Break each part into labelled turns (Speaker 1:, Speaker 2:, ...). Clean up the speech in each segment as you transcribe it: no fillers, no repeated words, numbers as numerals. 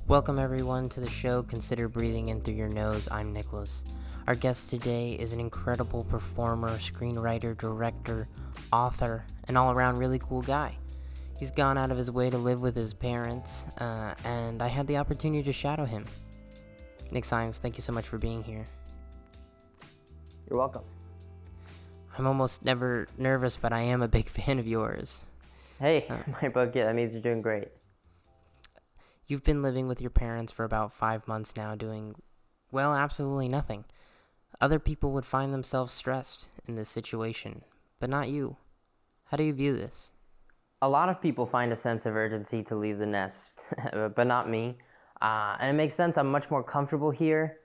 Speaker 1: Welcome everyone to the show Consider Breathing In Through Your Nose. I'm Nicolas. Our guest today is an incredible performer, screenwriter, director, author, and all-around really cool guy. He's gone out of his way to live with his parents, and I had the opportunity to shadow him. Nick Science, thank you so much for being here.
Speaker 2: You're welcome.
Speaker 1: I'm almost never nervous, but I am a big fan of yours.
Speaker 2: Hey, my book, yeah, that means you're doing great.
Speaker 1: You've been living with your parents for about 5 months now, doing, well, absolutely nothing. Other people would find themselves stressed in this situation, but not you. How do you view this?
Speaker 2: A lot of people find a sense of urgency to leave the nest, but not me. And it makes sense. I'm much more comfortable here.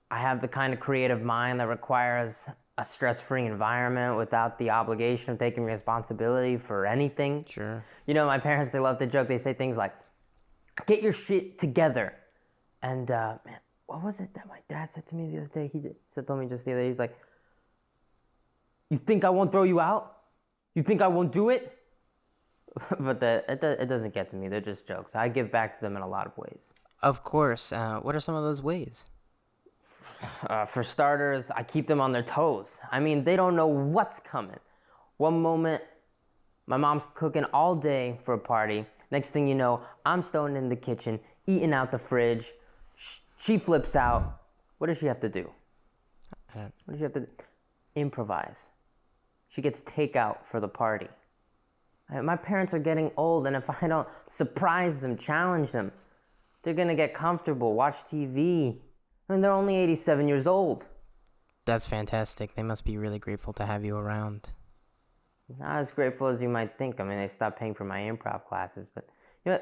Speaker 2: I have the kind of creative mind that requires a stress-free environment without the obligation of taking responsibility for anything.
Speaker 1: Sure.
Speaker 2: You know, my parents, they love to joke. They say things like, get your shit together. And, man, what was it that my dad said to me the other day? Told me just the other day, he's like, you think I won't throw you out? You think I won't do it? But it doesn't get to me. They're just jokes. I give back to them in a lot of ways.
Speaker 1: Of course. What are some of those ways?
Speaker 2: For starters, I keep them on their toes. I mean, they don't know what's coming. One moment, my mom's cooking all day for a party. Next thing you know, I'm stoned in the kitchen, eating out the fridge. She flips out. What does she have to do? What does she have to do? Improvise. She gets takeout for the party. My parents are getting old, and if I don't surprise them, challenge them, they're going to get comfortable, watch TV. I mean, they're only 87 years old.
Speaker 1: That's fantastic. They must be really grateful to have you around.
Speaker 2: Not as grateful as you might think. I mean, they stopped paying for my improv classes, but you know,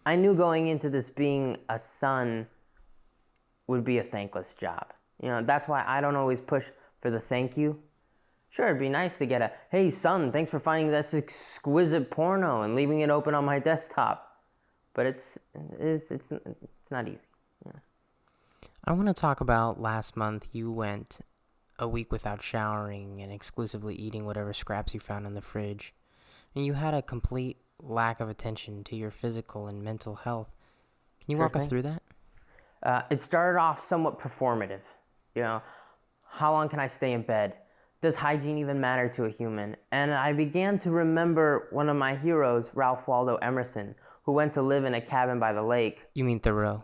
Speaker 2: I knew going into this being a son would be a thankless job. You know, that's why I don't always push for the thank you. Sure, it'd be nice to get a, hey son, thanks for finding this exquisite porno and leaving it open on my desktop. But it's not easy. Yeah.
Speaker 1: I want to talk about last month. You went a week without showering and exclusively eating whatever scraps you found in the fridge. And you had a complete lack of attention to your physical and mental health. Can you walk us through that?
Speaker 2: It started off somewhat performative. You know, how long can I stay in bed? Does hygiene even matter to a human? And I began to remember one of my heroes, Ralph Waldo Emerson, who went to live in a cabin by the lake.
Speaker 1: You mean Thoreau?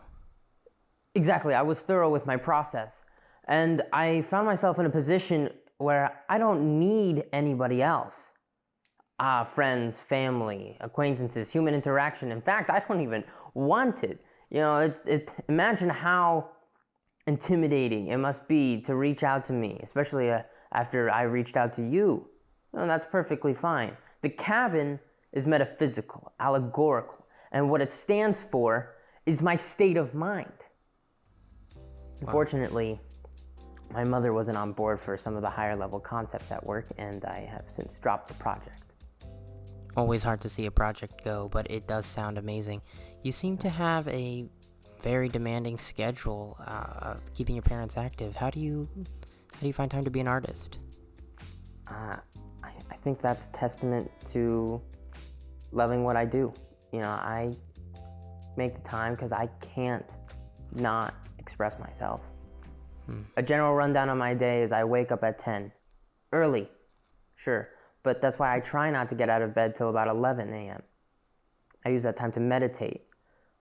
Speaker 2: Exactly. I was thorough with my process. And I found myself in a position where I don't need anybody else. Friends, family, acquaintances, human interaction. In fact, I don't even want it. You know, imagine how intimidating it must be to reach out to me, especially after I reached out to you. And that's perfectly fine. The cabin is metaphysical, allegorical, and what it stands for is my state of mind. Wow. Unfortunately, my mother wasn't on board for some of the higher level concepts at work, and I have since dropped the project.
Speaker 1: Always hard to see a project go, but it does sound amazing. You seem to have a very demanding schedule, keeping your parents active. How do you find time to be an artist?
Speaker 2: I think that's testament to loving what I do. You know, I make the time because I can't not express myself. A general rundown of my day is I wake up at 10. Early, sure, but that's why I try not to get out of bed till about 11 a.m. I use that time to meditate.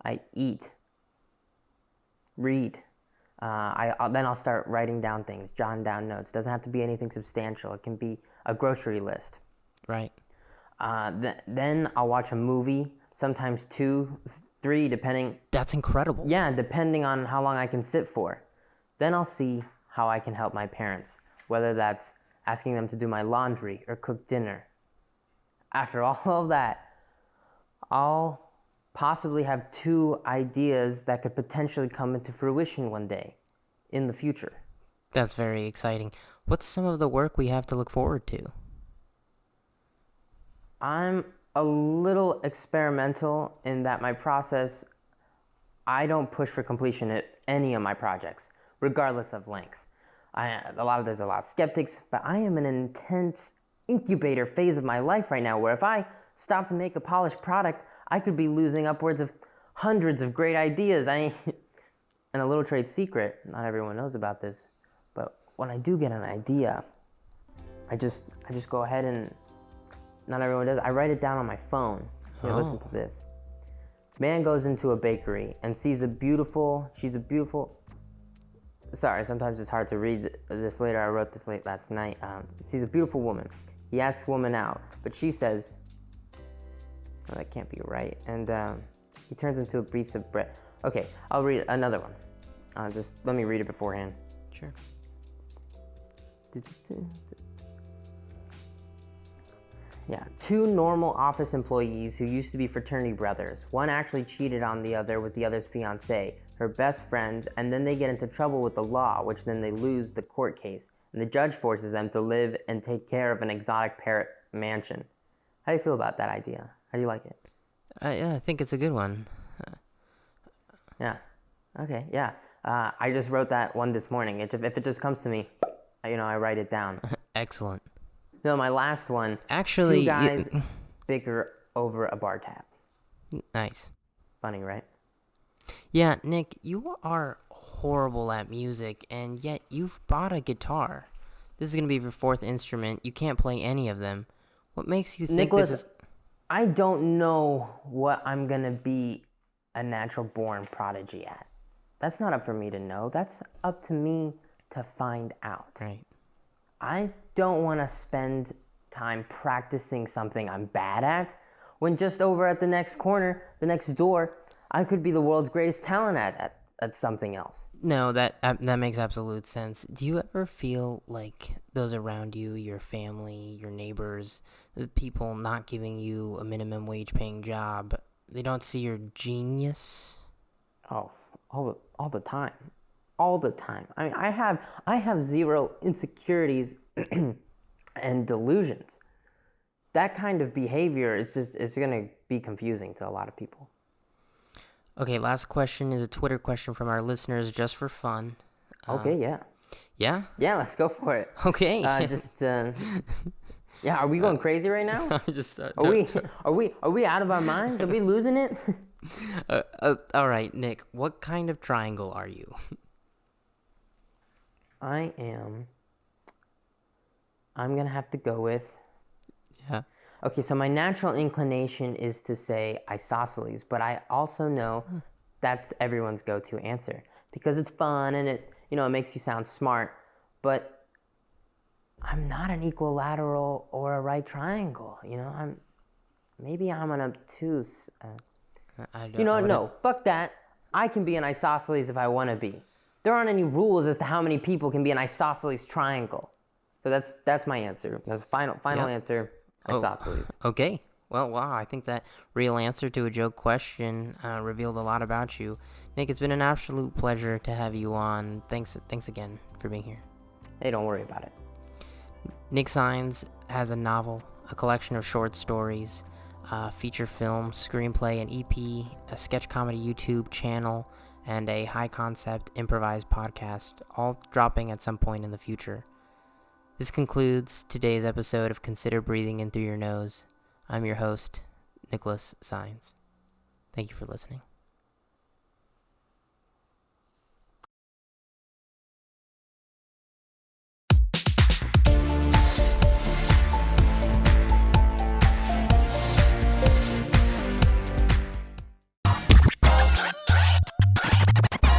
Speaker 2: I eat, read. Then I'll start writing down things, jotting down notes. Doesn't have to be anything substantial. It can be a grocery list.
Speaker 1: Right.
Speaker 2: Then I'll watch a movie, sometimes 2, 3, depending.
Speaker 1: That's incredible.
Speaker 2: Yeah, depending on how long I can sit for. Then I'll see how I can help my parents, whether that's asking them to do my laundry or cook dinner. After all of that, I'll possibly have 2 ideas that could potentially come into fruition one day in the future.
Speaker 1: That's very exciting. What's some of the work we have to look forward to?
Speaker 2: I'm a little experimental in that my process, I don't push for completion at any of my projects, regardless of length. There's a lot of skeptics, but I am in an intense incubator phase of my life right now where if I stop to make a polished product, I could be losing upwards of hundreds of great ideas. And a little trade secret, not everyone knows about this, but when I do get an idea, I just go ahead and, not everyone does, I write it down on my phone. Here, listen to this. Man goes into a bakery and sees sorry, sometimes it's hard to read this later. I wrote this late last night. Sees a beautiful woman. He asks woman out, but she says, oh, that can't be right. And he turns into a piece of bread. Okay, I'll read another one. Just let me read it beforehand.
Speaker 1: Sure.
Speaker 2: Yeah, two normal office employees who used to be fraternity brothers. One actually cheated on the other with the other's fiancée, her best friend, and then they get into trouble with the law, which then they lose the court case, and the judge forces them to live and take care of an exotic parrot mansion. How do you feel about that idea? How do you like it?
Speaker 1: Yeah, I think it's a good one.
Speaker 2: Yeah. Okay, yeah. I just wrote that one this morning. If it just comes to me, I write it down.
Speaker 1: Excellent.
Speaker 2: So my last one.
Speaker 1: Actually,
Speaker 2: two guys bicker over a bar tab.
Speaker 1: Nice.
Speaker 2: Funny, right?
Speaker 1: Yeah, Nick, you are horrible at music, and yet you've bought a guitar. This is going to be your fourth instrument. You can't play any of them. What makes you think
Speaker 2: Nicholas,
Speaker 1: this is...
Speaker 2: I don't know what I'm going to be a natural-born prodigy at. That's not up for me to know. That's up to me to find out.
Speaker 1: Right.
Speaker 2: I don't want to spend time practicing something I'm bad at when just over at the next corner, the next door, I could be the world's greatest talent at something else.
Speaker 1: No, that makes absolute sense. Do you ever feel like those around you, your family, your neighbors, the people not giving you a minimum wage paying job, they don't see your genius?
Speaker 2: Oh, all the time. All the time. I mean, I have zero insecurities and delusions. That kind of behavior it's going to be confusing to a lot of people.
Speaker 1: Okay, last question is a Twitter question from our listeners just for fun.
Speaker 2: Okay, yeah.
Speaker 1: Yeah?
Speaker 2: Yeah, let's go for it.
Speaker 1: Okay.
Speaker 2: Yeah, are we going crazy right now?
Speaker 1: Just
Speaker 2: Are we out of our minds? Are we losing it?
Speaker 1: All right, Nick, what kind of triangle are you?
Speaker 2: I'm going to have to go with...
Speaker 1: Yeah.
Speaker 2: Okay, so my natural inclination is to say isosceles, but I also know that's everyone's go-to answer because it's fun and it makes you sound smart, but I'm not an equilateral or a right triangle, maybe I'm an obtuse. No, fuck that. I can be an isosceles if I want to be. There aren't any rules as to how many people can be an isosceles triangle. So that's my answer. That's final answer. Isosceles.
Speaker 1: Okay. Well, wow, I think that real answer to a joke question revealed a lot about you. Nick, it's been an absolute pleasure to have you on. Thanks again for being here.
Speaker 2: Hey, don't worry about it.
Speaker 1: Nick Signs has a novel, a collection of short stories, feature film, screenplay, an EP, a sketch comedy YouTube channel, and a high-concept improvised podcast, all dropping at some point in the future. This concludes today's episode of Consider Breathing In Through Your Nose. I'm your host, Nicolas Signs. Thank you for listening.